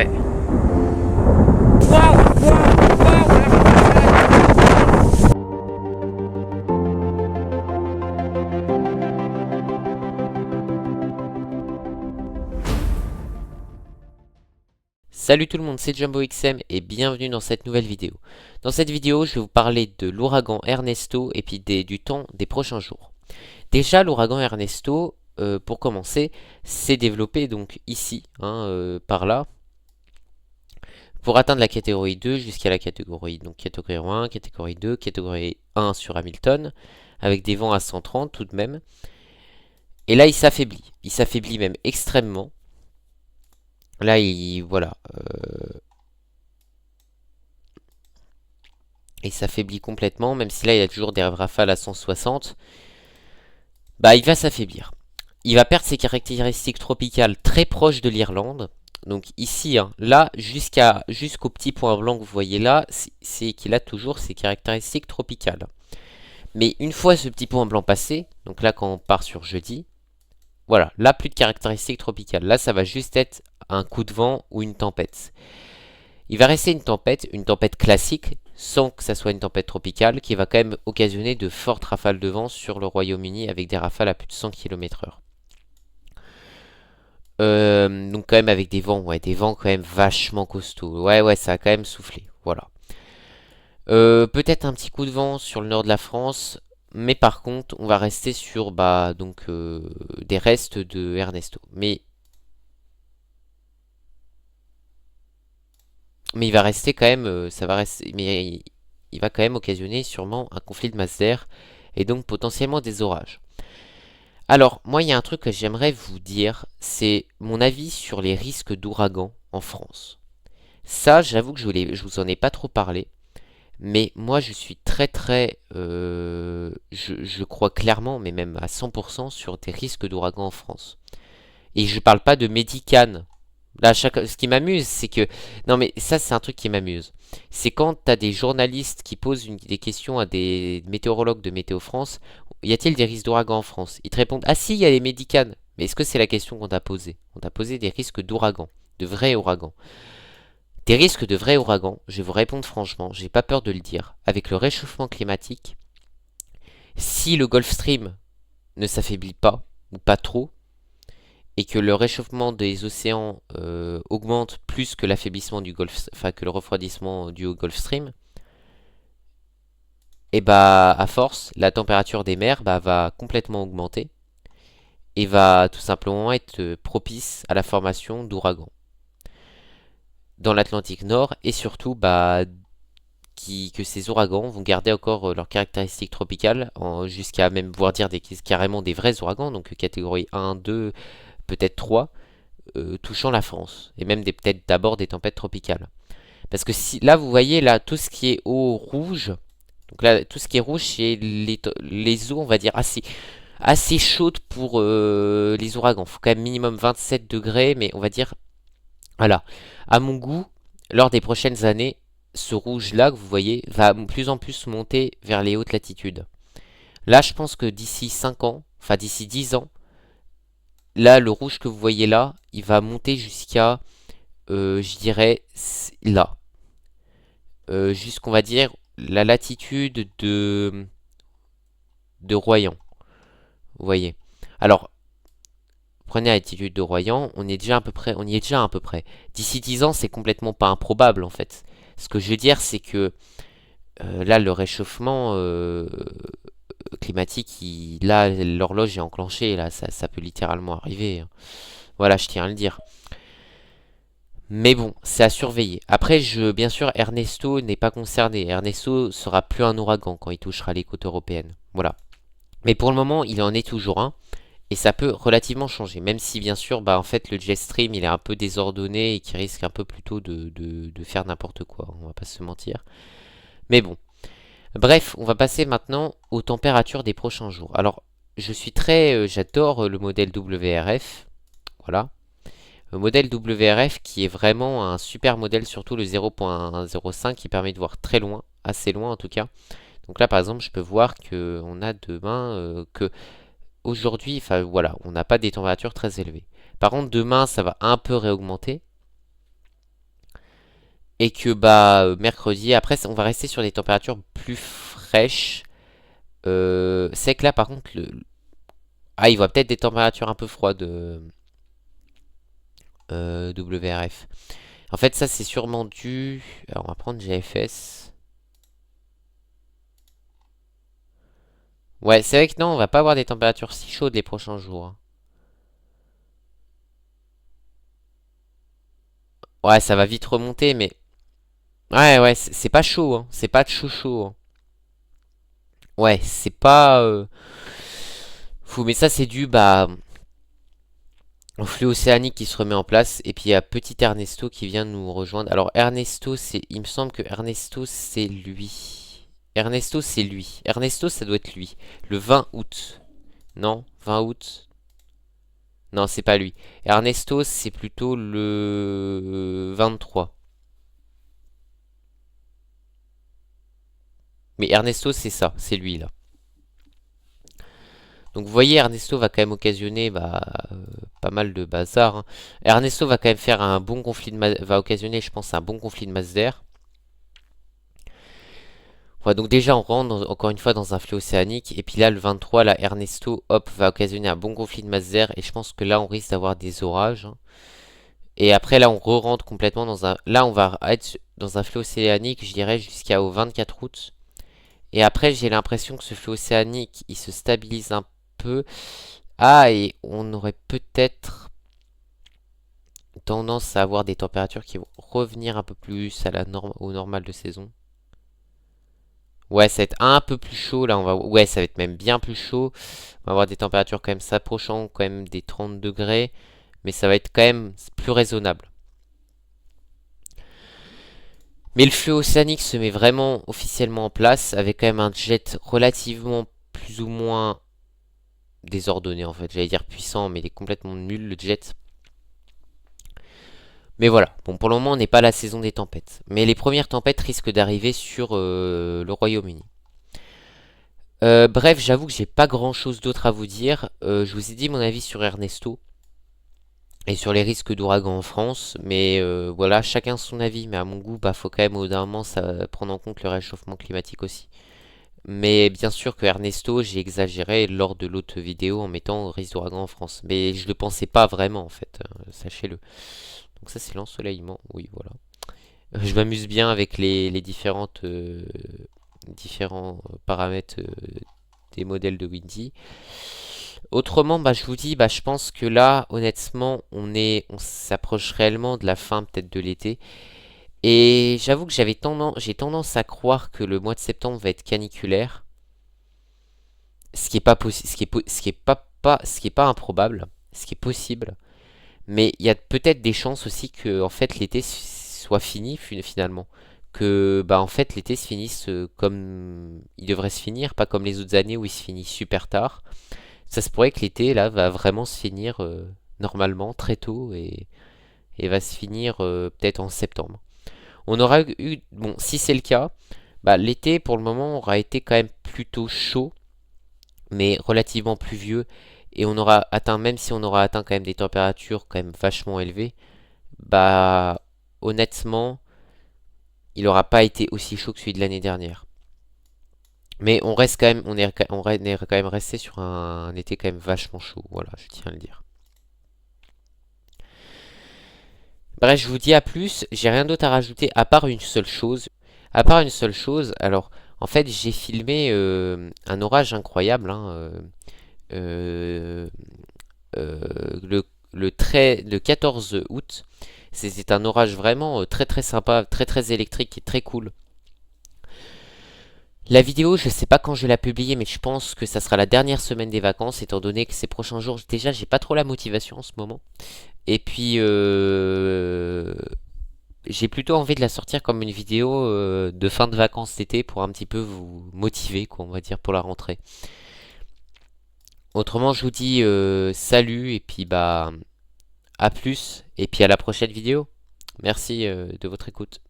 ouais. Waouh, waouh, Salut tout le monde, c'est Jumbo XM et bienvenue dans cette nouvelle vidéo. Dans cette vidéo, je vais vous parler de l'ouragan Ernesto et puis du temps des prochains jours. Déjà, l'ouragan Ernesto, pour commencer, s'est développé donc ici, par là, pour atteindre la catégorie 2 jusqu'à la catégorie, donc catégorie 1, catégorie 2, catégorie 1 sur Hamilton, avec des vents à 130 tout de même. Et là, il s'affaiblit même extrêmement. Là, voilà, il s'affaiblit complètement, même si là, il y a toujours des rafales à 160. Bah, il va s'affaiblir. Il va perdre ses caractéristiques tropicales très proches de l'Irlande. Donc ici, là, jusqu'au petit point blanc que vous voyez là, c'est qu'il a toujours ses caractéristiques tropicales. Mais une fois ce petit point blanc passé, donc là quand on part sur jeudi, voilà, là plus de caractéristiques tropicales. Là, ça va juste être un coup de vent ou une tempête. Il va rester une tempête classique, sans que ça soit une tempête tropicale, qui va quand même occasionner de fortes rafales de vent sur le Royaume-Uni avec des rafales à plus de 100 km/h. Donc quand même avec des vents, ouais, des vents quand même vachement costauds. Ouais, ça a quand même soufflé, voilà. Peut-être un petit coup de vent sur le nord de la France, mais par contre, on va rester sur des restes de Ernesto. Mais il va rester quand même, ça va rester, mais il va quand même occasionner sûrement un conflit de masse d'air et donc potentiellement des orages. Alors, moi, il y a un truc que j'aimerais vous dire, c'est mon avis sur les risques d'ouragan en France. Ça, j'avoue que je vous en ai pas trop parlé, mais moi, je suis je crois clairement, mais même à 100% sur des risques d'ouragan en France. Et je parle pas de Médicane. Là, ce qui m'amuse, c'est que... Non, mais ça, c'est un truc qui m'amuse. C'est quand t'as des journalistes qui posent des questions à des météorologues de Météo France. Y a-t-il des risques d'ouragan en France? Ils te répondent, ah si, il y a les Médicanes. Mais est-ce que c'est la question qu'on t'a posée? On t'a posé des risques d'ouragan, de vrais ouragans. Des risques de vrais ouragans, je vais vous répondre franchement, j'ai pas peur de le dire. Avec le réchauffement climatique, si le Gulf Stream ne s'affaiblit pas, ou pas trop, et que le réchauffement des océans augmente plus que l'affaiblissement du Golfe, enfin que le refroidissement dû au Gulf Stream, et bah à force, la température des mers va complètement augmenter et va tout simplement être propice à la formation d'ouragans dans l'Atlantique Nord et surtout que ces ouragans vont garder encore leurs caractéristiques tropicales jusqu'à même voire dire carrément des vrais ouragans, donc catégorie 1, 2, peut-être 3, touchant la France, et même peut-être d'abord des tempêtes tropicales. Parce que si, là, vous voyez, là, tout ce qui est eau rouge, donc là, tout ce qui est rouge, c'est les eaux, on va dire, assez chaudes pour les ouragans. Il faut quand même minimum 27 degrés, mais on va dire, voilà, à mon goût, lors des prochaines années, ce rouge-là que vous voyez va de plus en plus monter vers les hautes latitudes. Là, je pense que d'ici 5 ans, enfin d'ici 10 ans, là, le rouge que vous voyez là, il va monter jusqu'à, je dirais, là. Jusqu'on va dire la latitude de Royan. Vous voyez. Alors, prenez la latitude de Royan, on est déjà à peu près, on y est déjà à peu près. D'ici 10 ans, c'est complètement pas improbable en fait. Ce que je veux dire, c'est que là, le réchauffement climatique, là, l'horloge est enclenchée, là, ça peut littéralement arriver. Voilà, je tiens à le dire. Mais bon, c'est à surveiller. Après, bien sûr, Ernesto n'est pas concerné. Ernesto sera plus un ouragan quand il touchera les côtes européennes. Voilà. Mais pour le moment, il en est toujours un. Et ça peut relativement changer. Même si, bien sûr, en fait, le jet stream, il est un peu désordonné et qui risque un peu plutôt de faire n'importe quoi. On va pas se mentir. Mais bon. Bref, on va passer maintenant aux températures des prochains jours. Alors, j'adore le modèle WRF. Voilà. Le modèle WRF qui est vraiment un super modèle, surtout le 0.05 qui permet de voir très loin, assez loin en tout cas. Donc là par exemple je peux voir que on a demain que aujourd'hui, enfin voilà, on n'a pas des températures très élevées. Par contre demain ça va un peu réaugmenter. Et que bah mercredi, après on va rester sur des températures plus fraîches. C'est que là par contre, ah il voit peut-être des températures un peu froides WRF. En fait ça c'est sûrement dû... Alors on va prendre GFS. Ouais c'est vrai que non, on va pas avoir des températures si chaudes les prochains jours, hein. Ouais ça va vite remonter mais... Ouais c'est pas chaud, hein. C'est pas chaud chaud, hein. Ouais c'est pas... fou mais ça c'est dû bah... au flux océanique qui se remet en place. Et puis il y a petit Ernesto qui vient nous rejoindre. Alors Ernesto, c'est, il me semble que Ernesto c'est lui. Ernesto c'est lui. Ernesto ça doit être lui. Le 20 août. Non, 20 août. Non, c'est pas lui. Ernesto c'est plutôt le 23. Mais Ernesto c'est ça, c'est lui là. Donc vous voyez, Ernesto va quand même occasionner bah, pas mal de bazar, hein. Ernesto va quand même faire un bon conflit de va occasionner, je pense, un bon conflit de masse d'air. Voilà, donc déjà on rentre encore une fois dans un flot océanique. Et puis là le 23, là Ernesto, hop, va occasionner un bon conflit de masse d'air. Et je pense que là on risque d'avoir des orages, hein. Et après là on re-rentre complètement dans un... Là on va être dans un flot océanique, je dirais, jusqu'au 24 août. Et après j'ai l'impression que ce flot océanique, il se stabilise un peu. Ah, et on aurait peut-être tendance à avoir des températures qui vont revenir un peu plus à la norme, au normal de saison. Ouais, ça va être un peu plus chaud là, on va... Ouais, ça va être même bien plus chaud. On va avoir des températures quand même s'approchant quand même des 30 degrés. Mais ça va être quand même plus raisonnable. Mais le flux océanique se met vraiment officiellement en place avec quand même un jet relativement plus ou moins désordonné en fait. J'allais dire puissant, mais il est complètement nul le jet. Mais voilà, bon pour le moment on n'est pas à la saison des tempêtes. Mais les premières tempêtes risquent d'arriver sur le Royaume-Uni. Bref, j'avoue que j'ai pas grand chose d'autre à vous dire. Je vous ai dit mon avis sur Ernesto et sur les risques d'ouragan en France. Mais voilà, chacun son avis. Mais à mon goût, bah faut quand même au bout d'un moment ça, prendre en compte le réchauffement climatique aussi. Mais bien sûr que Ernesto, j'ai exagéré lors de l'autre vidéo en mettant risque d'ouragan en France. Mais je le pensais pas vraiment en fait, sachez-le. Donc ça c'est l'ensoleillement, oui voilà. Je m'amuse bien avec les différentes, différents paramètres des modèles de Windy. Autrement, bah, je vous dis, bah, je pense que là, honnêtement, on s'approche réellement de la fin peut-être de l'été. Et j'avoue que j'ai tendance à croire que le mois de septembre va être caniculaire, ce qui est pas possible, ce qui est pas improbable, ce qui est possible. Mais il y a peut-être des chances aussi que en fait l'été soit fini finalement. Que bah en fait l'été se finisse comme il devrait se finir, pas comme les autres années où il se finit super tard. Ça se pourrait que l'été là va vraiment se finir normalement très tôt et va se finir peut-être en septembre. On aura eu, bon si c'est le cas, bah l'été pour le moment aura été quand même plutôt chaud, mais relativement pluvieux. Et on aura atteint, même si on aura atteint quand même des températures quand même vachement élevées, bah honnêtement, il n'aura pas été aussi chaud que celui de l'année dernière. Mais on reste quand même, on est quand même resté sur un été quand même vachement chaud. Voilà, je tiens à le dire. Bref, je vous dis à plus. J'ai rien d'autre à rajouter à part une seule chose. À part une seule chose, alors en fait j'ai filmé un orage incroyable, hein, euh, le 14 août. C'était un orage vraiment très très sympa, très très électrique et très cool. La vidéo, je sais pas quand je vais la publier, mais je pense que ça sera la dernière semaine des vacances, étant donné que ces prochains jours, déjà, j'ai pas trop la motivation en ce moment. Et puis, j'ai plutôt envie de la sortir comme une vidéo de fin de vacances d'été pour un petit peu vous motiver, quoi, on va dire, pour la rentrée. Autrement, je vous dis salut et puis bah à plus et puis à la prochaine vidéo. Merci de votre écoute.